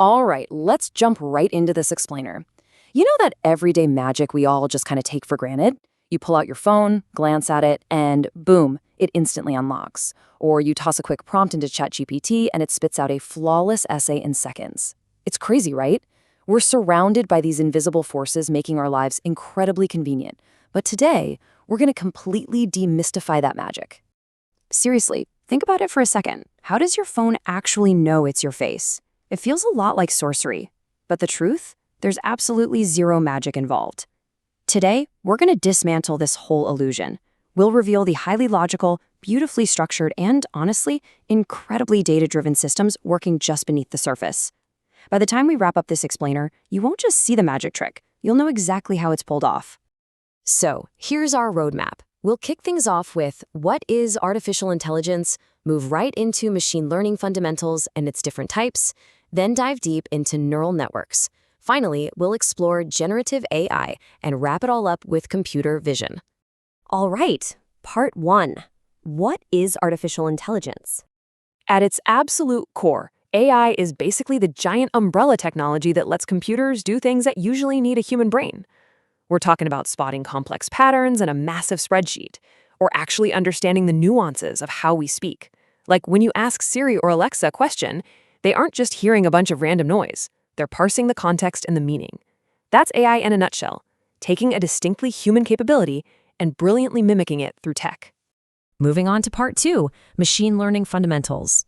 All right, let's jump right into this explainer. You know that everyday magic we all just kind of take for granted? You pull out your phone, glance at it, and boom, it instantly unlocks. Or you toss a quick prompt into ChatGPT and it spits out a flawless essay in seconds. It's crazy, right? We're surrounded by these invisible forces making our lives incredibly convenient. But today, we're going to completely demystify that magic. Seriously, think about it for a second. How does your phone actually know it's your face? It feels a lot like sorcery. But the truth? There's absolutely zero magic involved. Today, we're going to dismantle this whole illusion. We'll reveal the highly logical, beautifully structured, and, honestly, incredibly data-driven systems working just beneath the surface. By the time we wrap up this explainer, you won't just see the magic trick. You'll know exactly how it's pulled off. So, here's our roadmap. We'll kick things off with what is artificial intelligence, move right into machine learning fundamentals and its different types, then dive deep into neural networks. Finally, we'll explore generative AI and wrap it all up with computer vision. All right, part 1. What is artificial intelligence? At its absolute core, AI is basically the giant umbrella technology that lets computers do things that usually need a human brain. We're talking about spotting complex patterns in a massive spreadsheet, or actually understanding the nuances of how we speak. Like when you ask Siri or Alexa a question, they aren't just hearing a bunch of random noise. They're parsing the context and the meaning. That's AI in a nutshell, taking a distinctly human capability and brilliantly mimicking it through tech. Moving on to part 2, machine learning fundamentals.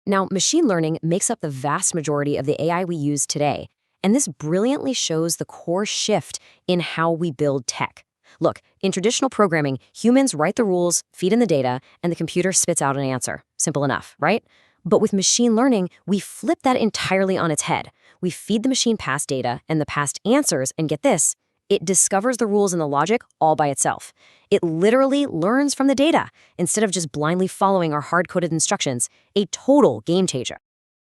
Now, machine learning makes up the vast majority of the AI we use today, and this brilliantly shows the core shift in how we build tech. Look, in traditional programming, humans write the rules, feed in the data, and the computer spits out an answer. Simple enough, right? But with machine learning, we flip that entirely on its head. We feed the machine past data and the past answers, and get this, it discovers the rules and the logic all by itself. It literally learns from the data, instead of just blindly following our hard-coded instructions, a total game changer.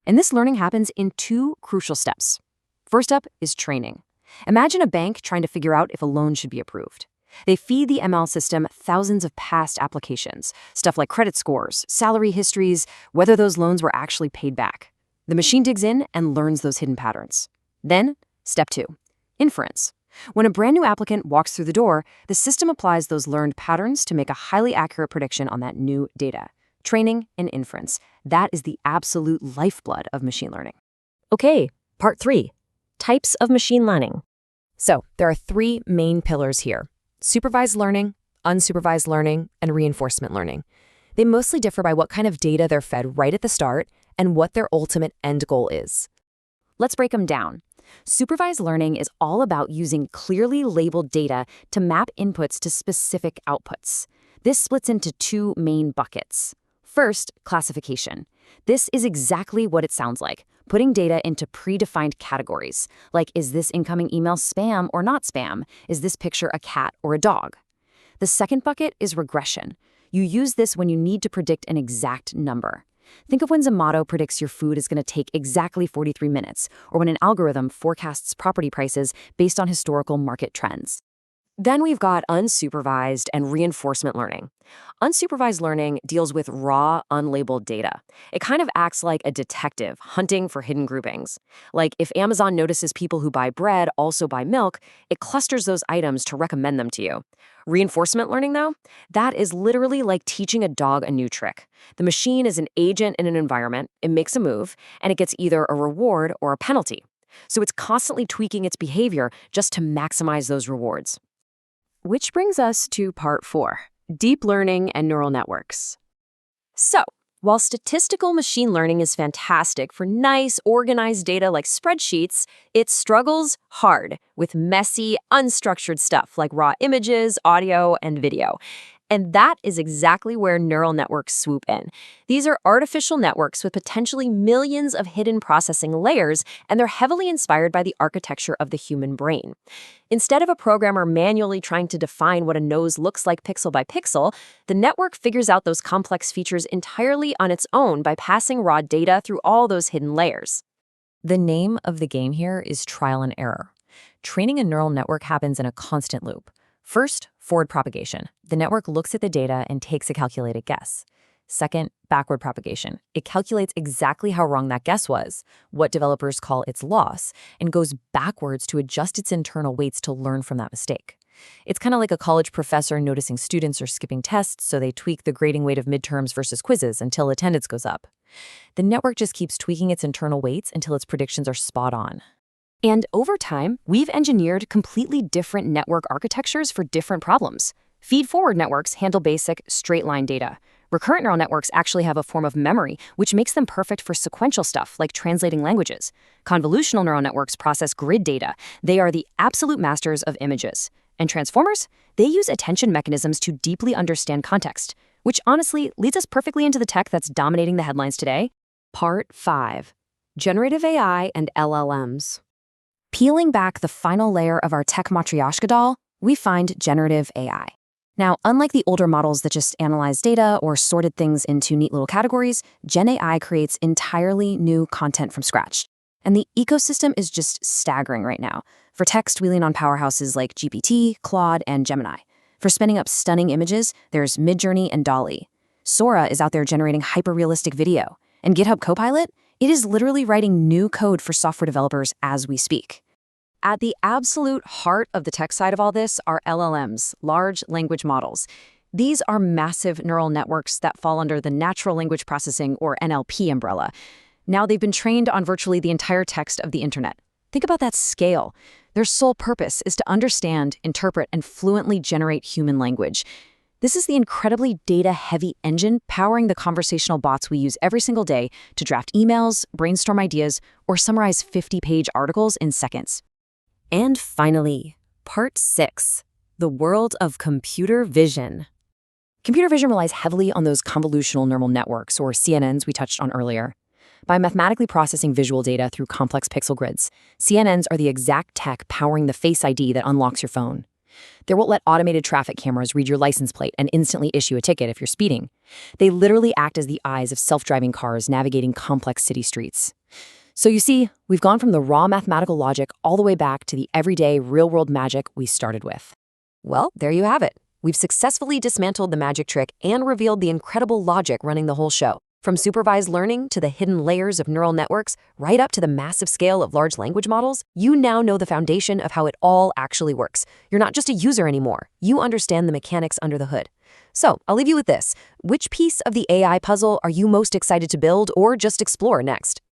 And this learning happens in 2 crucial steps. First up is training. Imagine a bank trying to figure out if a loan should be approved. They feed the ML system thousands of past applications, stuff like credit scores, salary histories, whether those loans were actually paid back. The machine digs in and learns those hidden patterns. Then, step 2, inference. When a brand new applicant walks through the door, the system applies those learned patterns to make a highly accurate prediction on that new data. Training and inference. That is the absolute lifeblood of machine learning. Okay, part 3, types of machine learning. So, there are 3 main pillars here: supervised learning, unsupervised learning, and reinforcement learning. They mostly differ by what kind of data they're fed right at the start and what their ultimate end goal is. Let's break them down. Supervised learning is all about using clearly labeled data to map inputs to specific outputs. This splits into 2 main buckets. First, classification. This is exactly what it sounds like, putting data into predefined categories, like is this incoming email spam or not spam? Is this picture a cat or a dog? The second bucket is regression. You use this when you need to predict an exact number. Think of when Zomato predicts your food is going to take exactly 43 minutes, or when an algorithm forecasts property prices based on historical market trends. Then we've got unsupervised and reinforcement learning. Unsupervised learning deals with raw, unlabeled data. It kind of acts like a detective hunting for hidden groupings. Like if Amazon notices people who buy bread also buy milk, it clusters those items to recommend them to you. Reinforcement learning, though, that is literally like teaching a dog a new trick. The machine is an agent in an environment, it makes a move, and it gets either a reward or a penalty. So it's constantly tweaking its behavior just to maximize those rewards. Which brings us to part 4, deep learning and neural networks. So, while statistical machine learning is fantastic for nice, organized data like spreadsheets, it struggles hard with messy, unstructured stuff like raw images, audio, and video. And that is exactly where neural networks swoop in. These are artificial networks with potentially millions of hidden processing layers, and they're heavily inspired by the architecture of the human brain. Instead of a programmer manually trying to define what a nose looks like pixel by pixel, the network figures out those complex features entirely on its own by passing raw data through all those hidden layers. The name of the game here is trial and error. Training a neural network happens in a constant loop. First, forward propagation. The network looks at the data and takes a calculated guess. Second, backward propagation. It calculates exactly how wrong that guess was, what developers call its loss, and goes backwards to adjust its internal weights to learn from that mistake. It's kind of like a college professor noticing students are skipping tests, so they tweak the grading weight of midterms versus quizzes until attendance goes up. The network just keeps tweaking its internal weights until its predictions are spot on. And over time, we've engineered completely different network architectures for different problems. Feed-forward networks handle basic, straight-line data. Recurrent neural networks actually have a form of memory, which makes them perfect for sequential stuff like translating languages. Convolutional neural networks process grid data. They are the absolute masters of images. And transformers? They use attention mechanisms to deeply understand context, which honestly leads us perfectly into the tech that's dominating the headlines today. Part 5. Generative AI and LLMs. Peeling back the final layer of our tech matryoshka doll, we find generative AI. Now, unlike the older models that just analyzed data or sorted things into neat little categories, GenAI creates entirely new content from scratch. And the ecosystem is just staggering right now. For text, we lean on powerhouses like GPT, Claude, and Gemini. For spinning up stunning images, there's Midjourney and DALL-E. Sora is out there generating hyper-realistic video. And GitHub Copilot? It is literally writing new code for software developers as we speak. At the absolute heart of the tech side of all this are LLMs, large language models. These are massive neural networks that fall under the natural language processing or NLP umbrella. Now they've been trained on virtually the entire text of the internet. Think about that scale. Their sole purpose is to understand, interpret, and fluently generate human language. This is the incredibly data-heavy engine powering the conversational bots we use every single day to draft emails, brainstorm ideas, or summarize 50-page articles in seconds. And finally, Part 6, the world of computer vision. Computer vision relies heavily on those convolutional neural networks, or CNNs we touched on earlier. By mathematically processing visual data through complex pixel grids, CNNs are the exact tech powering the Face ID that unlocks your phone. They won't let automated traffic cameras read your license plate and instantly issue a ticket if you're speeding. They literally act as the eyes of self-driving cars navigating complex city streets. So you see, we've gone from the raw mathematical logic all the way back to the everyday real-world magic we started with. Well, there you have it. We've successfully dismantled the magic trick and revealed the incredible logic running the whole show. From supervised learning to the hidden layers of neural networks, right up to the massive scale of large language models, you now know the foundation of how it all actually works. You're not just a user anymore. You understand the mechanics under the hood. So, I'll leave you with this. Which piece of the AI puzzle are you most excited to build or just explore next?